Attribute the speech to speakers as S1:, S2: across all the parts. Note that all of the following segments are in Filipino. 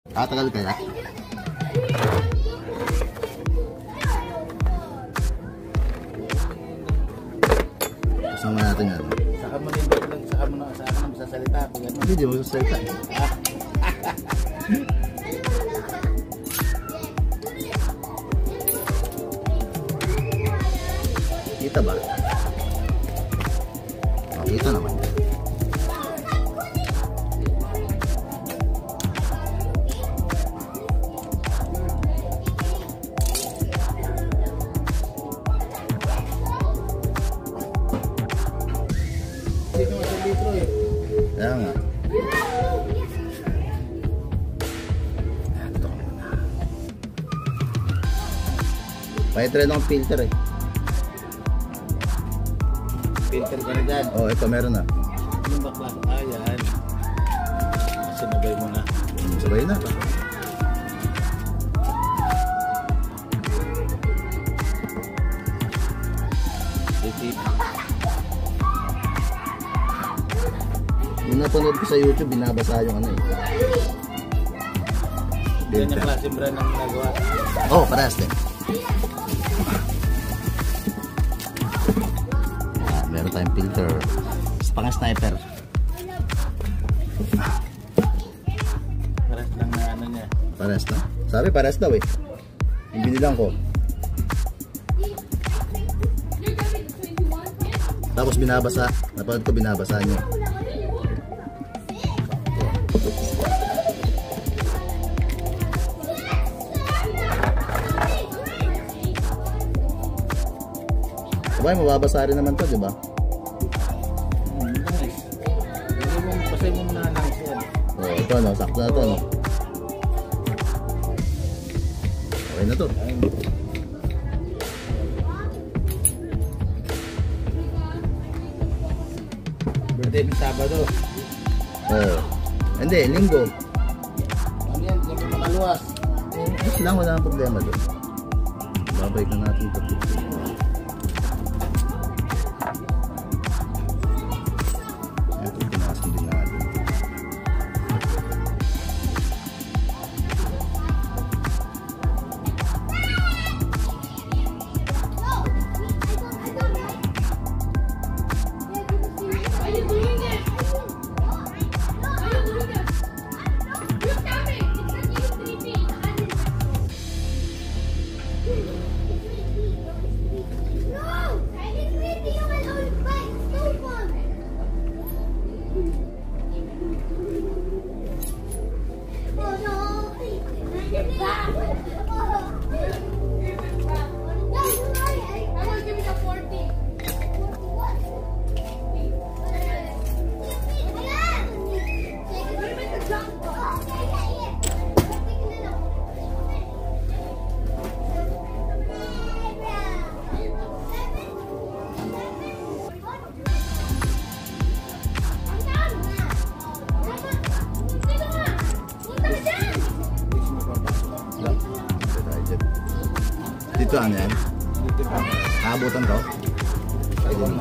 S1: Tatagal kaya? Kasama natin yan.
S2: Saka mo rin lang, saka mo na masasalita.
S1: Hindi mo masasalita. Kita ba? Kita naman. Kaya nga. Ito. Pahitry lang ang filter eh.
S2: Filter ka na dyan.
S1: Oh, ito meron na.
S2: Anong bakla? Ayan. Sinabay mo na.
S1: Sabay na. Yung napanood ko sa YouTube, binabasa yung ano eh.
S2: Yan yung klaseng brand ang ginagawa.
S1: Oh, parehas din. Meron tayong filter. Pang sniper.
S2: Parehas lang na ano niya.
S1: Parehas na? Sabi parehas daw eh. Yung binilang ko. Tapos binabasa. Napanood ko binabasa niyo. Sabay, mababasa rin naman to, di ba?
S2: Nice. Pasay mo muna lang siya.
S1: Oh, ito no, sakto na to no. Okay na to.
S2: Birthday ng Sabado.
S1: Oh. Hindi, linggo.
S2: Ano yan? Hindi mo makaluwas.
S1: Mas lang, wala nang problema doon. Babay na natin ito. Ito, pinasin din natin. Dito ano yan? Nakabutan to? Ayun.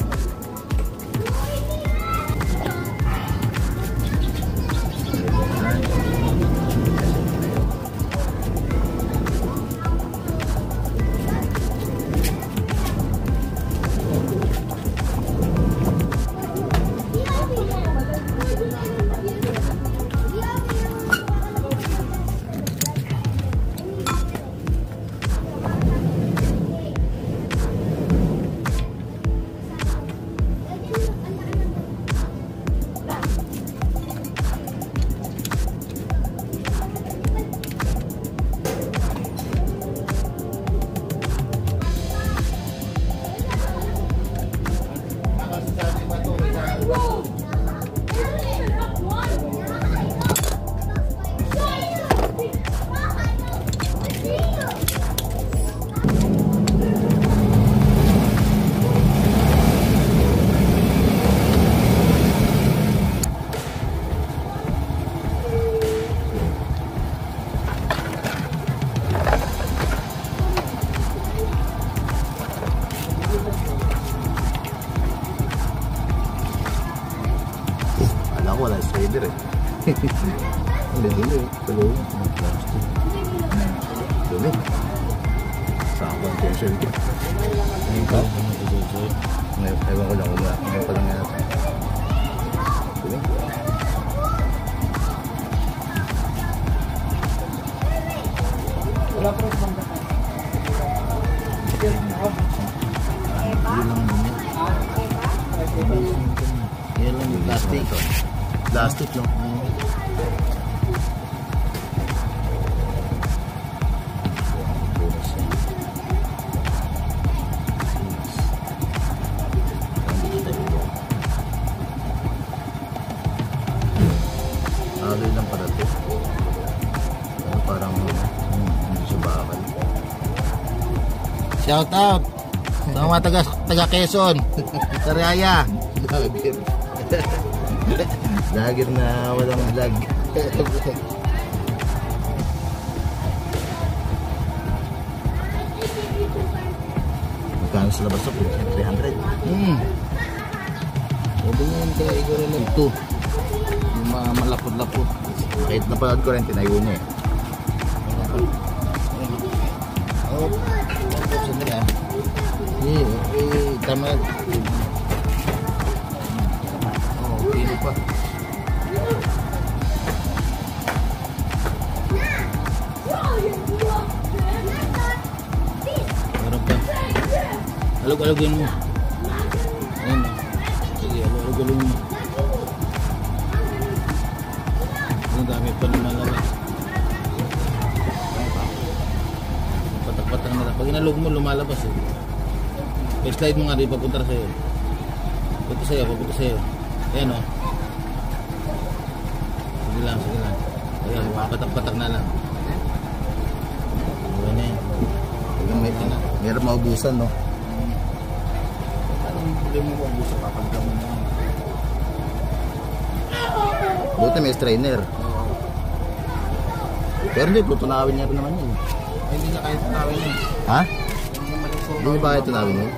S1: Plastic. Dumi. Saan ko ang tension ko? Ngayon pa? Ngayon, ewan ko lang kung ngayon pa lang yan. Dumi.
S3: Wala po sa banda.
S1: Yun lang dumi.
S2: Yan lang yung plastic.
S1: Plastic, no? Haloy lang pala ito. Parang hindi siya bakal.
S2: Shout out sa mga taga Quezon. Saraya.
S1: Lager. Lager na walang vlog. Magkano sa labas ito? 300.
S2: Sabi nga yun kaya Igor lang.
S1: Ito.
S2: Yung mga malapot-lapot.
S1: Kahit napanood ko rin, tinayo niya eh.
S2: Oh, sandali ah. Tama. Oh, pino pa. Meron pa. Alog-alogin mo. Ayan o. Sige, alog-alogin mo. Ang dami pa lumalabas. Patak-patak na lang. Pag inalog mo, lumalabas eh. I-slide mo nga rin, papunta sa'yo. Papunta sa'yo. Ayan o. Sige lang. Ayan, patak-patak na lang. Ayan na yan.
S1: Meron maubusan, no?
S2: Anong problema mo kung gusto papagda mo na yan?
S1: Buti may strainer. Pero hindi, tutunawin niya rin naman yun.
S2: Ay, hindi na kahit tunawin yan.
S1: Ha?
S2: Yung malusog.
S1: Hindi ba kayo tunawin yun?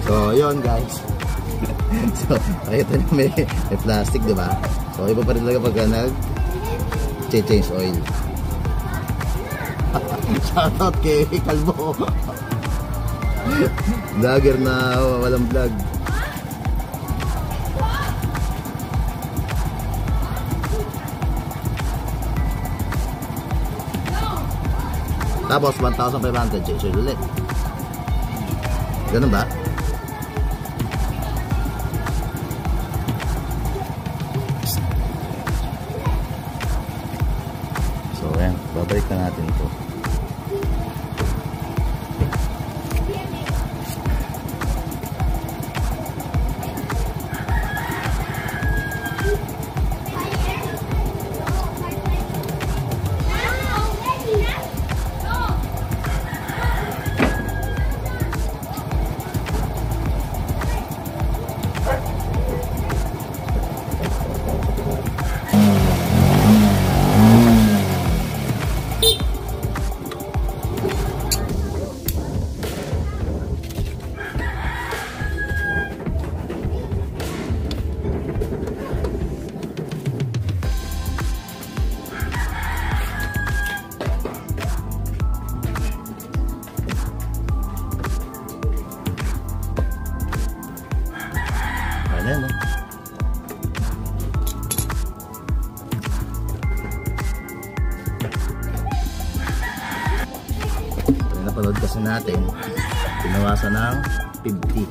S1: So, yun guys. So, nakita nyo may plastic, di ba? So, iba pa rin talaga pagka nag-change oil. Shoutout kay Kalbo. Vlogger na walang vlog. Tapos 1,500 change oil ulit. Ganun ba? So, ayan. Babalik na natin ito. Ayan, no? Napanood kasi natin, pinawasan ng 50.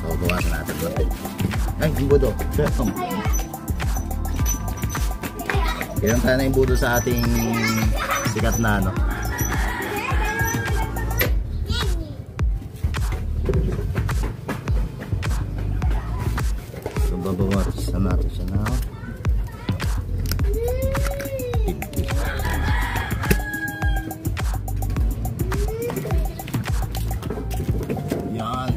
S1: So, bawasan natin natin. Ay, yung budo. Kailan tayo na yung budo sa ating sikat na ano. So, babawasan natin siya na 50. Yan.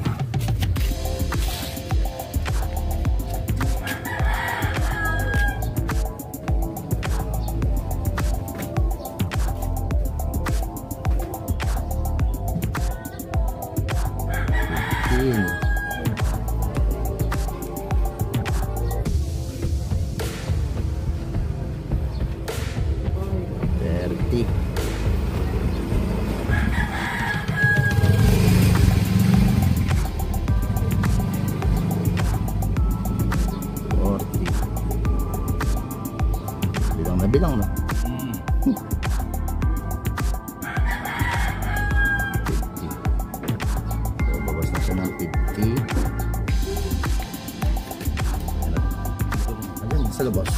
S1: bilang, no?
S2: Mm.
S1: 50. So, babas na siya ng 50. Ayan, sa labas.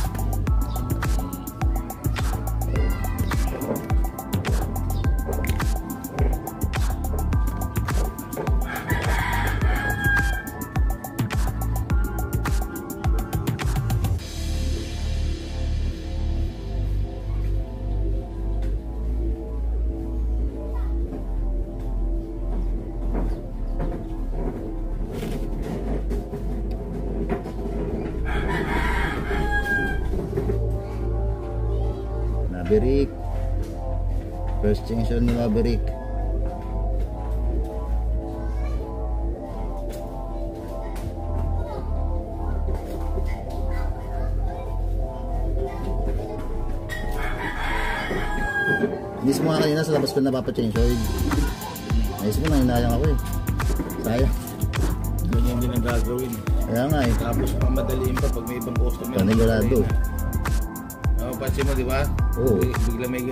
S1: Maverick. First extension ni Maverick. Inis mo nga kanina sa labas ko napapa-change oil. Inis mo na, hinayang ako eh. Sayang.
S2: Ganyan din ang gagawin.
S1: Kaya nga eh.
S2: Tapos pamadaliin pa pag may ibang customer.
S1: Panigurado.
S2: Pansin mo, di ba?
S1: Oo.
S2: Bigla may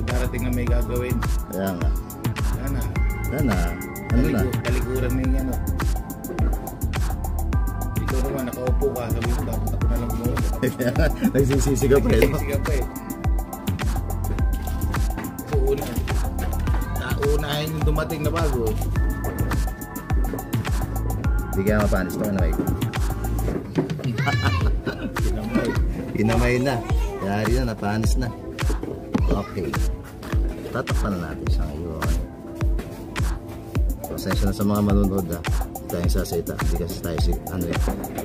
S2: darating na may gagawin.
S1: Kaya nga.
S2: Sana.
S1: Sana. Ano na?
S2: Talikuran na yung ano. Ikaw naman, nakaupo ka. Sabi mo, dapat ako na lang umuwi.
S1: Nagsisisi ka pa eh.
S2: Nagsisisi ka pa eh. So, naunahin yung dumating na bago.
S1: Hindi kaya mapanis ito. Ano
S2: Kinamay.
S1: Inamay na. Yari na, napanis na. Okay. Tatakpan na natin siya ngayon. Pasensya na sa mga manunod ha. Hindi tayong sasayta. Hindi kasi tayo si, ano eh,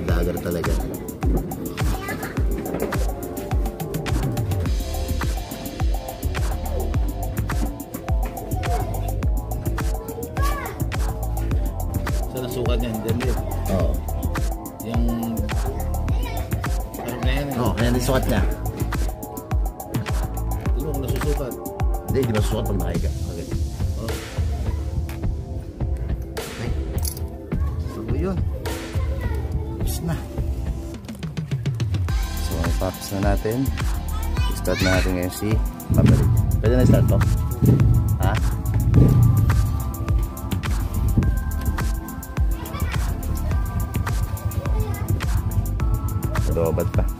S1: dagar talaga.
S2: Sa nasukat niya, hindi din.
S1: Oo.
S2: Yung... Sarap na yan eh.
S1: Oo, kaya nisukat niya.
S2: Hindi mo kung nasusukat.
S1: Hindi, di ba susukat pag nakahiga. Okay.
S2: Oh.
S1: Okay. So, yun. Tapos na. So, tapos na natin. Start na natin ngayon si Maverick. Pwede na start to? Ha? Lobat pa.